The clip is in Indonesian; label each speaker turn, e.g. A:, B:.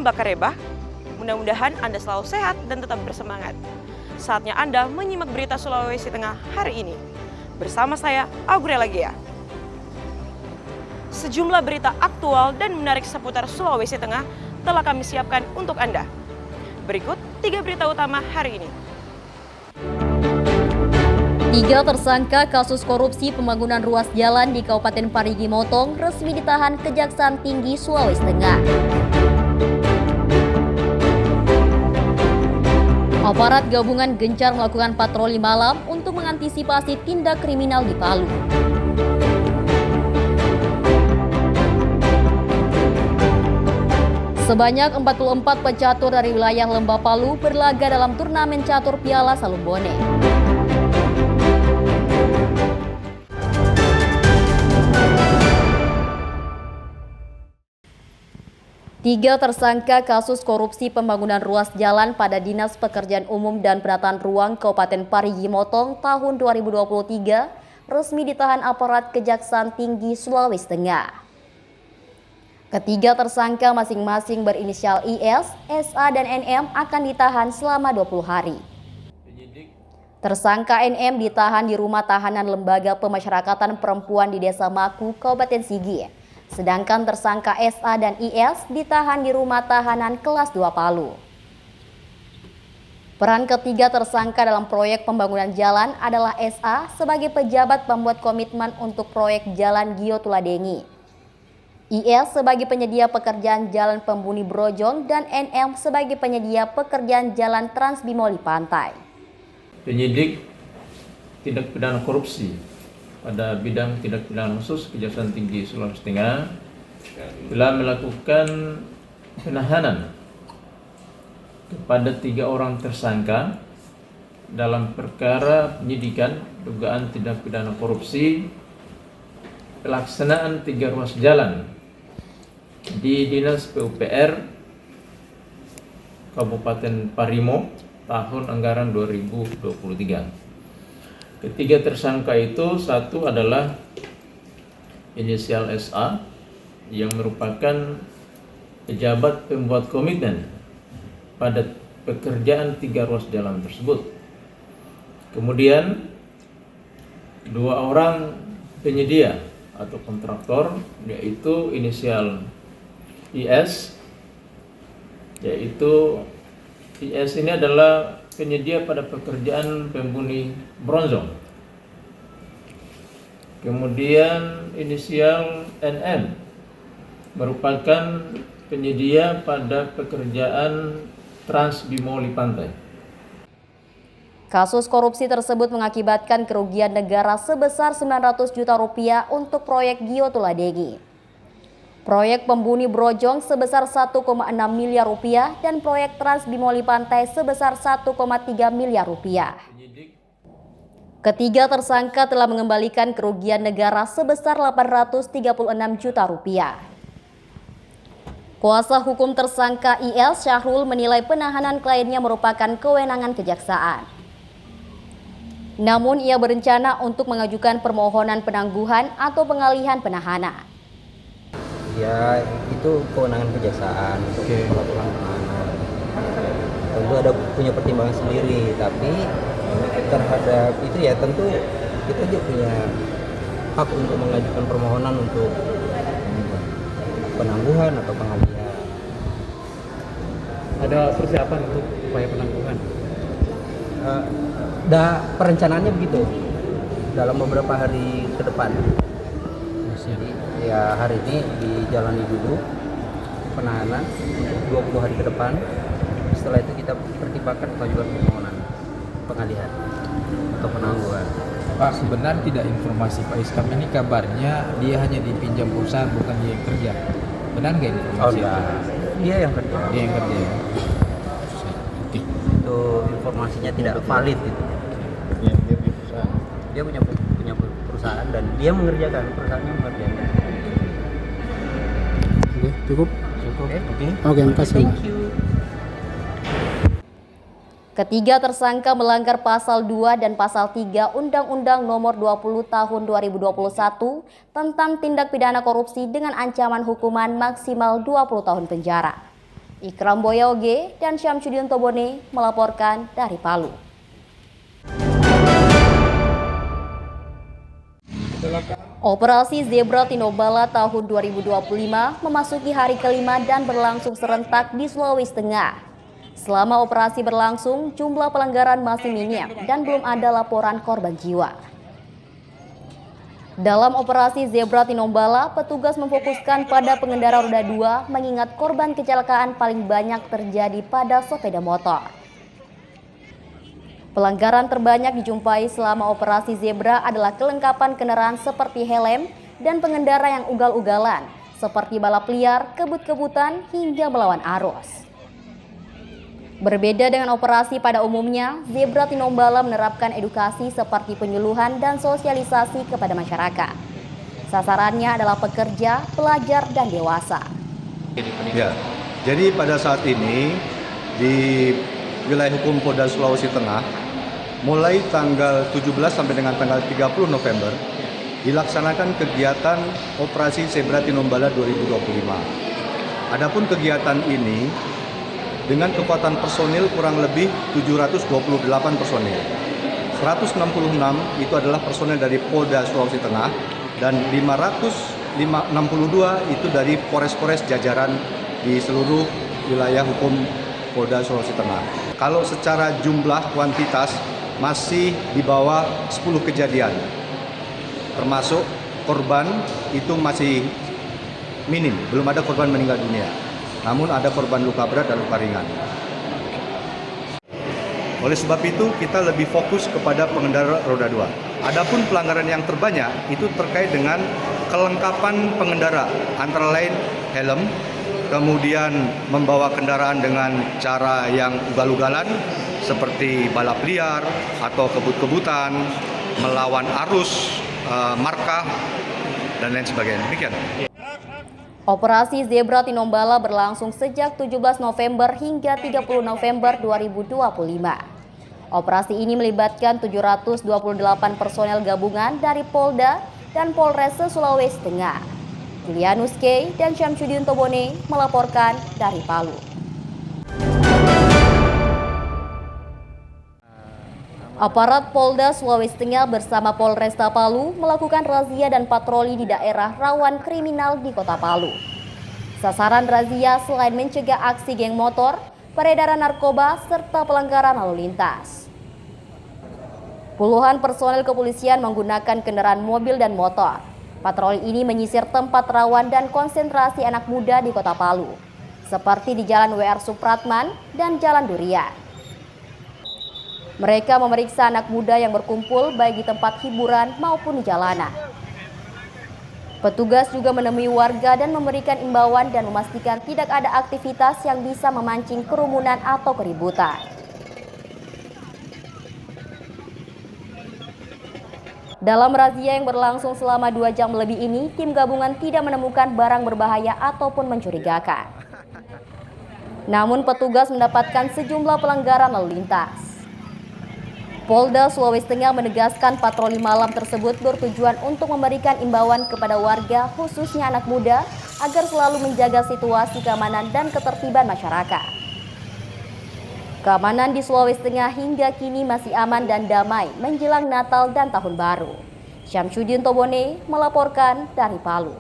A: Mbak Kareba. Mudah-mudahan Anda selalu sehat dan tetap bersemangat. Saatnya Anda menyimak berita Sulawesi Tengah hari ini. Bersama saya, Aurela Gea. Sejumlah berita aktual dan menarik seputar Sulawesi Tengah telah kami siapkan untuk Anda. Berikut 3 berita utama hari ini.
B: 3 tersangka kasus korupsi pembangunan ruas jalan di Kabupaten Parigi Motong resmi ditahan Kejaksaan Tinggi Sulawesi Tengah. Aparat gabungan gencar melakukan patroli malam untuk mengantisipasi tindak kriminal di Palu. Sebanyak 44 pecatur dari wilayah Lembah Palu berlaga dalam turnamen catur Piala Salumbone. Tiga tersangka kasus korupsi pembangunan ruas jalan pada Dinas Pekerjaan Umum dan Penataan Ruang Kabupaten Parigi Motong tahun 2023 resmi ditahan aparat Kejaksaan Tinggi Sulawesi Tengah. Ketiga tersangka masing-masing berinisial IS, SA, dan NM akan ditahan selama 20 hari. Tersangka NM ditahan di Rumah Tahanan Lembaga Pemasyarakatan Perempuan di Desa Maku, Kabupaten Sigi. Sedangkan tersangka SA dan IS ditahan di Rumah Tahanan Kelas 2 Palu. Peran ketiga tersangka dalam proyek pembangunan jalan adalah SA sebagai pejabat pembuat komitmen untuk proyek Jalan Gio Tuladengi, IS sebagai penyedia pekerjaan Jalan Pembuni Brojong, dan NM sebagai penyedia pekerjaan Jalan Trans Bimoli Pantai.
C: Penyidik tindak pidana korupsi pada bidang tindak pidana khusus Kejaksaan Tinggi Sulawesi Tengah telah melakukan penahanan kepada 3 orang tersangka dalam perkara penyidikan dugaan tindak pidana korupsi pelaksanaan 3 ruas jalan di Dinas PUPR Kabupaten Parimo tahun anggaran 2023. Ketiga tersangka itu, satu adalah inisial SA yang merupakan pejabat pembuat komitmen pada pekerjaan 3 ruas jalan tersebut. Kemudian 2 orang penyedia atau kontraktor, yaitu inisial IS, yaitu IS ini adalah penyedia pada pekerjaan pembuni bronzong. Kemudian inisial NM merupakan penyedia pada pekerjaan Trans Bimoli Pantai.
B: Kasus korupsi tersebut mengakibatkan kerugian negara sebesar 900 juta rupiah untuk proyek Gio Tuladengi, proyek Pembuni Brojong sebesar 1,6 miliar rupiah, dan proyek Trans Bimoli Pantai sebesar 1,3 miliar rupiah. Ketiga tersangka telah mengembalikan kerugian negara sebesar 836 juta rupiah. Kuasa hukum tersangka IL Syahrul menilai penahanan kliennya merupakan kewenangan kejaksaan. Namun ia berencana untuk mengajukan permohonan penangguhan atau pengalihan penahanan.
D: Ya, itu kewenangan kejaksaan untuk melakukan penahanan. Tentu ada punya pertimbangan sendiri, tapi terhadap itu ya tentu kita juga punya hak untuk mengajukan permohonan untuk penangguhan atau pengalihan.
E: Ada persiapan untuk upaya penangguhan?
D: Perencanaannya begitu dalam beberapa hari ke depan. Jadi ya hari ini dijalani dulu penahanan untuk 20 hari ke depan. Setelah itu kita pertimbangkan pengajuan permohonan pengalihan atau penangguhan.
F: Pak, sebenarnya tidak informasi Pak Iskam ini kabarnya dia hanya dipinjam perusahaan, bukan dia yang kerja. Benar nggak informasi?
D: Dia yang kerja.
F: Dia yang kerja.
D: Itu informasinya tidak valid gitu. Dia punya perusahaan dan dia mengerjakan, perusahaannya mengerjakan.
E: Oke, cukup. Oke, makasih.
D: Thank you.
B: Ketiga tersangka melanggar pasal 2 dan pasal 3 Undang-Undang Nomor 20 Tahun 2021 tentang tindak pidana korupsi dengan ancaman hukuman maksimal 20 tahun penjara. Ikram Boyaoge dan Syamsuddin Tobone melaporkan dari Palu. Operasi Zebra Tinombala tahun 2025 memasuki hari kelima dan berlangsung serentak di Sulawesi Tengah. Selama operasi berlangsung, jumlah pelanggaran masih minim dan belum ada laporan korban jiwa. Dalam operasi Zebra Tinombala, petugas memfokuskan pada pengendara roda 2 mengingat korban kecelakaan paling banyak terjadi pada sepeda motor. Pelanggaran terbanyak dijumpai selama operasi Zebra adalah kelengkapan kendaraan seperti helm dan pengendara yang ugal-ugalan, seperti balap liar, kebut-kebutan, hingga melawan arus. Berbeda dengan operasi pada umumnya, Zebra Tinombala menerapkan edukasi seperti penyuluhan dan sosialisasi kepada masyarakat. Sasarannya adalah pekerja, pelajar, dan dewasa.
G: Ya, jadi pada saat ini di wilayah hukum Polda Sulawesi Tengah, mulai tanggal 17 sampai dengan tanggal 30 November, dilaksanakan kegiatan Operasi Zebra Tinombala 2025. Adapun kegiatan ini dengan kekuatan personil kurang lebih 728 personil. 166 itu adalah personil dari Polda Sulawesi Tengah dan 562 itu dari Polres-Polres jajaran di seluruh wilayah hukum Polda Sulawesi Tengah. Kalau secara jumlah kuantitas masih di bawah 10 kejadian. Termasuk korban itu masih minim, belum ada korban meninggal dunia. Namun ada korban luka berat dan luka ringan. Oleh sebab itu kita lebih fokus kepada pengendara roda 2. Adapun pelanggaran yang terbanyak itu terkait dengan kelengkapan pengendara, antara lain helm, kemudian membawa kendaraan dengan cara yang ugal-ugalan seperti balap liar atau kebut-kebutan, melawan arus, markah, dan lain sebagainya. Demikian.
B: Operasi Zebra Tinombala berlangsung sejak 17 November hingga 30 November 2025. Operasi ini melibatkan 728 personel gabungan dari Polda dan Polres Sulawesi Tengah. Julianus K. dan Syamsuddin Tobone melaporkan dari Palu. Aparat Polda Sulawesi Tengah bersama Polresta Palu melakukan razia dan patroli di daerah rawan kriminal di Kota Palu. Sasaran razia selain mencegah aksi geng motor, peredaran narkoba, serta pelanggaran lalu lintas. Puluhan personel kepolisian menggunakan kendaraan mobil dan motor. Patroli ini menyisir tempat rawan dan konsentrasi anak muda di Kota Palu, seperti di Jalan WR Supratman dan Jalan Durian. Mereka memeriksa anak muda yang berkumpul baik di tempat hiburan maupun di jalanan. Petugas juga menemui warga dan memberikan imbauan dan memastikan tidak ada aktivitas yang bisa memancing kerumunan atau keributan. Dalam razia yang berlangsung selama 2 jam lebih ini, tim gabungan tidak menemukan barang berbahaya ataupun mencurigakan. Namun petugas mendapatkan sejumlah pelanggaran lalu lintas. Polda Sulawesi Tengah menegaskan patroli malam tersebut bertujuan untuk memberikan imbauan kepada warga, khususnya anak muda, agar selalu menjaga situasi keamanan dan ketertiban masyarakat. Keamanan di Sulawesi Tengah hingga kini masih aman dan damai menjelang Natal dan Tahun Baru. Syamsuddin Tobone melaporkan dari Palu.